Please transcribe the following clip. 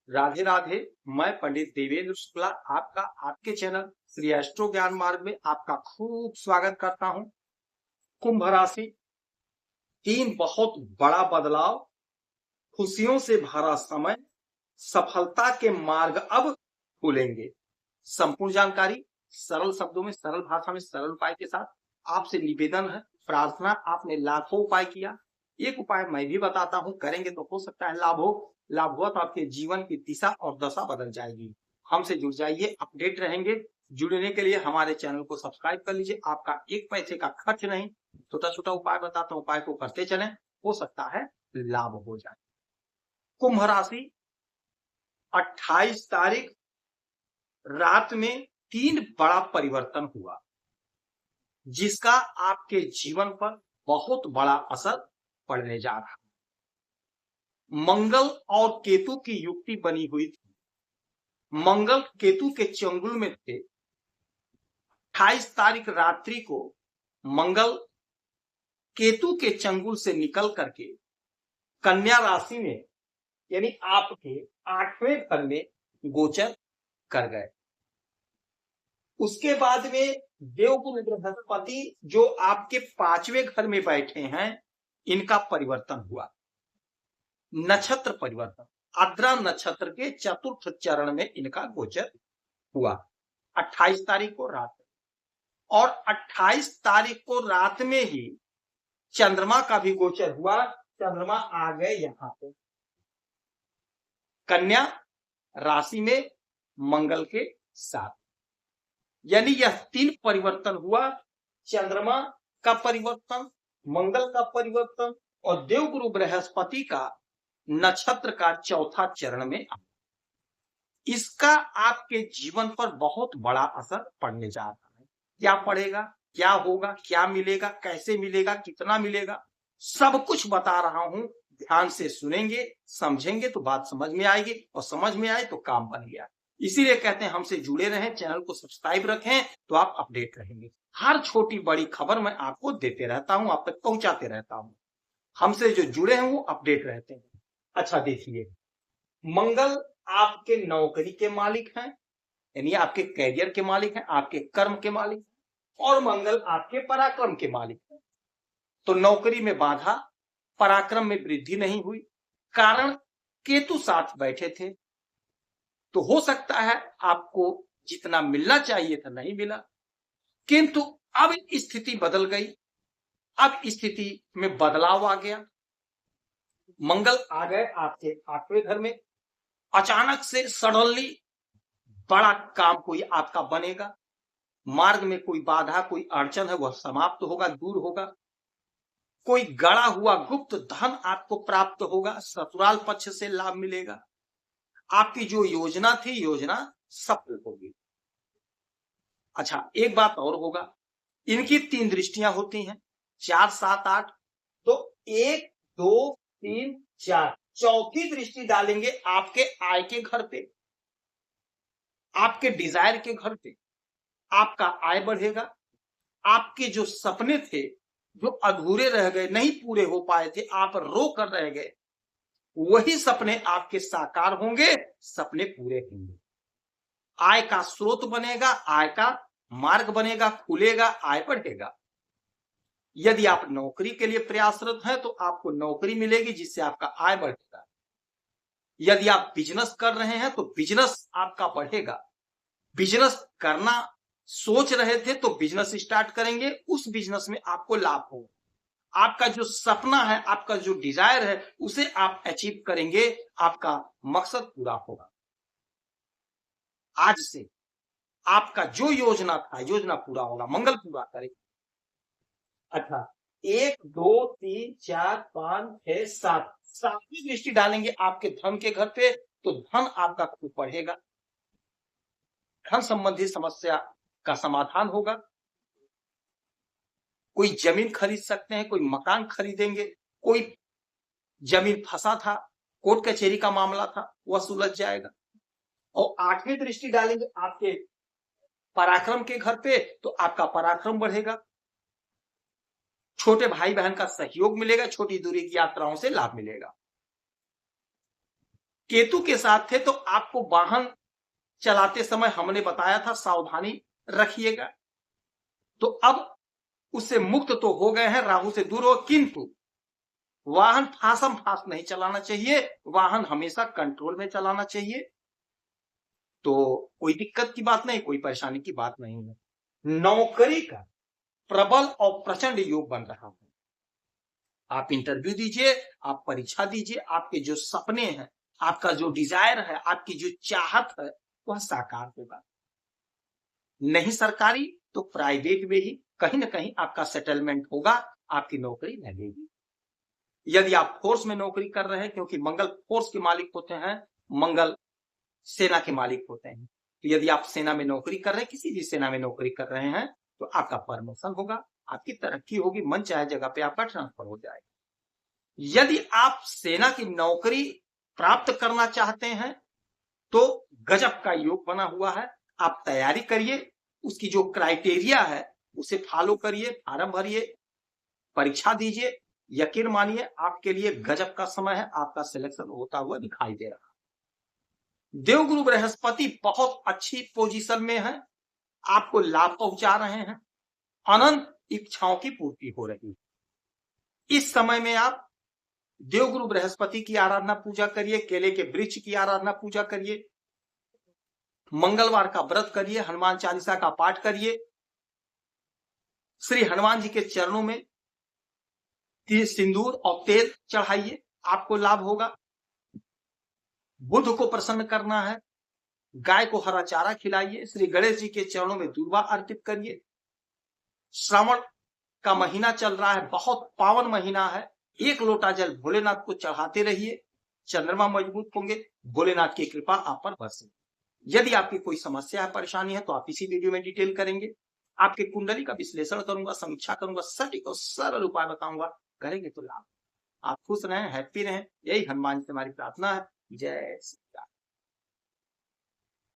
राधे राधे। मैं पंडित देवेंद्र शुक्ला आपका आपके चैनल श्री एस्ट्रो ज्ञान मार्ग में आपका खूब स्वागत करता हूं। कुंभ राशि, तीन बहुत बड़ा बदलाव, खुशियों से भरा समय, सफलता के मार्ग अब खुलेंगे। संपूर्ण जानकारी सरल शब्दों में, सरल भाषा में, सरल उपाय के साथ आपसे निवेदन है, प्रार्थना। आपने लाखों उपाय किया, एक उपाय मैं भी बताता हूं, करेंगे तो हो सकता है लाभ हो। लाभ हुआ तो आपके जीवन की दिशा और दशा बदल जाएगी। हमसे जुड़ जाइए, अपडेट रहेंगे। जुड़ने के लिए हमारे चैनल को सब्सक्राइब कर लीजिए, आपका एक पैसे का खर्च नहीं। छोटा छोटा उपाय बताता हूं, उपाय को करते चलें, हो सकता है लाभ हो जाए। कुंभ राशि, 28 तारीख रात में तीन बड़ा परिवर्तन हुआ, जिसका आपके जीवन पर बहुत बड़ा असर पड़ने जा रहा है। मंगल और केतु की युक्ति बनी हुई थी। मंगल केतु के चंगुल में थे। 28 तारीख रात्रि को मंगल केतु के चंगुल से निकल करके कन्या राशि में, यानी आपके 8वें घर में गोचर कर गए। उसके बाद में देवगुरु बृहस्पति जो आपके 5वें घर में बैठे हैं, इनका परिवर्तन हुआ, नक्षत्र परिवर्तन। आद्रा नक्षत्र के चतुर्थ चरण में इनका गोचर हुआ 28 तारीख को रात में। और 28 तारीख को रात में ही चंद्रमा का भी गोचर हुआ। चंद्रमा आ गए यहां पे कन्या राशि में मंगल के साथ, यानी यह तीन परिवर्तन हुआ। चंद्रमा का परिवर्तन, मंगल का परिवर्तन और देवगुरु बृहस्पति का नक्षत्र का चौथा चरण में। इसका आपके जीवन पर बहुत बड़ा असर पड़ने जा रहा है। क्या पड़ेगा, क्या होगा, क्या मिलेगा, कैसे मिलेगा, कितना मिलेगा, सब कुछ बता रहा हूं। ध्यान से सुनेंगे, समझेंगे तो बात समझ में आएगी, और समझ में आए तो काम बन गया। इसीलिए कहते हैं हमसे जुड़े रहें, चैनल को सब्सक्राइब रखें तो आप अपडेट रहेंगे। हर छोटी बड़ी खबर मैं आपको देते रहता हूं, आप तक पहुंचाते रहता हूं। हमसे जो जुड़े हैं वो अपडेट रहते हैं। अच्छा देखिए, मंगल आपके नौकरी के मालिक हैं, यानी आपके कैरियर के मालिक हैं, आपके कर्म के मालिक हैं, और मंगल आपके पराक्रम के मालिक हैं। तो नौकरी में बाधा, पराक्रम में वृद्धि नहीं हुई, कारण केतु साथ बैठे थे। तो हो सकता है आपको जितना मिलना चाहिए था नहीं मिला, किंतु अब स्थिति बदल गई। अब स्थिति में बदलाव आ गया। मंगल आ गए आपके 8वें घर में। अचानक से सडनली बड़ा काम कोई आपका बनेगा। मार्ग में कोई बाधा, कोई अड़चन है, वह समाप्त होगा, दूर होगा। कोई गड़ा हुआ गुप्त धन आपको प्राप्त होगा, ससुराल पक्ष से लाभ मिलेगा। आपकी जो योजना थी, योजना सफल होगी। अच्छा, एक बात और होगा, इनकी 3 दृष्टियां होती हैं, 4, 7, 8। तो 1, 2, 3, 4, चौथी दृष्टि डालेंगे आपके आय के घर पे, आपके डिजायर के घर पे। आपका आय बढ़ेगा। आपके जो सपने थे, जो अधूरे रह गए, नहीं पूरे हो पाए थे, आप रो कर रह गए, वही सपने आपके साकार होंगे, सपने पूरे होंगे। आय का स्रोत बनेगा, आय का मार्ग बनेगा, खुलेगा, आय बढ़ेगा। यदि आप नौकरी के लिए प्रयासरत हैं तो आपको नौकरी मिलेगी, जिससे आपका आय बढ़ेगा। यदि आप बिजनेस कर रहे हैं तो बिजनेस आपका बढ़ेगा। बिजनेस करना सोच रहे थे तो बिजनेस स्टार्ट करेंगे, उस बिजनेस में आपको लाभ होगा। आपका जो सपना है, आपका जो डिजायर है, उसे आप अचीव करेंगे, आपका मकसद पूरा होगा। आज से आपका जो योजना था, योजना पूरा होगा, मंगल पूरा करेगा। अच्छा, 1, 2, 3, 4, 5, 6, 7, 7वीं दृष्टि डालेंगे आपके धन के घर पे, तो धन आपका खूब बढ़ेगा। धन संबंधी समस्या का समाधान होगा। कोई जमीन खरीद सकते हैं, कोई मकान खरीदेंगे, कोई जमीन फंसा था, कोर्ट कचहरी का मामला था, वह सुलझ जाएगा। और 8वीं दृष्टि डालेंगे आपके पराक्रम के घर पे, तो आपका पराक्रम बढ़ेगा। छोटे भाई बहन का सहयोग मिलेगा, छोटी दूरी की यात्राओं से लाभ मिलेगा। केतु के साथ थे तो आपको वाहन चलाते समय हमने बताया था सावधानी रखिएगा। तो अब उससे मुक्त तो हो गए हैं, राहु से दूर हो, किंतु वाहन फासम फास नहीं चलाना चाहिए, वाहन हमेशा कंट्रोल में चलाना चाहिए। तो कोई दिक्कत की बात नहीं, कोई परेशानी की बात नहीं है। नौकरी का प्रबल और प्रचंड योग बन रहा है। आप इंटरव्यू दीजिए, आप परीक्षा दीजिए, आपके जो सपने हैं, आपका जो डिजायर है, आपकी जो चाहत है, वह साकार होगा। नहीं सरकारी तो प्राइवेट में ही कहीं ना कहीं आपका सेटलमेंट होगा, आपकी नौकरी लगेगी। यदि आप फोर्स में नौकरी कर रहे हैं, क्योंकि मंगल फोर्स के मालिक होते हैं, मंगल सेना के मालिक होते हैं, तो यदि आप सेना में नौकरी कर रहे हैं, किसी भी सेना में नौकरी कर रहे हैं, तो आपका प्रमोशन होगा, आपकी तरक्की होगी, मन चाहे जगह पे आपका ट्रांसफर हो जाएगा। यदि आप सेना की नौकरी प्राप्त करना चाहते हैं तो गजब का योग बना हुआ है। आप तैयारी करिए, उसकी जो क्राइटेरिया है उसे फॉलो करिए, फार्म भरिए, परीक्षा दीजिए। यकीन मानिए आपके लिए गजब का समय है, आपका सिलेक्शन होता हुआ दिखाई दे रहा है। देवगुरु बृहस्पति बहुत अच्छी पोजीशन में है, आपको लाभ पहुंचा रहे हैं, अनंत इच्छाओं की पूर्ति हो रही है। इस समय में आप देवगुरु बृहस्पति की आराधना पूजा करिए, केले के वृक्ष की आराधना पूजा करिए, मंगलवार का व्रत करिए, हनुमान चालीसा का पाठ करिए, श्री हनुमान जी के चरणों में सिंदूर और तेल चढ़ाइए, आपको लाभ होगा। बुध को प्रसन्न करना है, गाय को हरा चारा खिलाइए, श्री गणेश जी के चरणों में दूर्वा अर्पित करिए। श्रावण का महीना चल रहा है, बहुत पावन महीना है, 1 लोटा जल भोलेनाथ को चढ़ाते रहिए, चंद्रमा मजबूत होंगे, भोलेनाथ की कृपा आप पर बरसेगी। यदि आपकी कोई समस्या है, परेशानी है, तो आप इसी वीडियो में डिटेल करेंगे, आपके कुंडली का विश्लेषण करूंगा, समीक्षा करूंगा, सटीक और सरल उपाय बताऊंगा, करेंगे तो लाभ। आप खुश रहें, हैप्पी रहें, यही हनुमान से हमारी प्रार्थना है। जय श्री राम।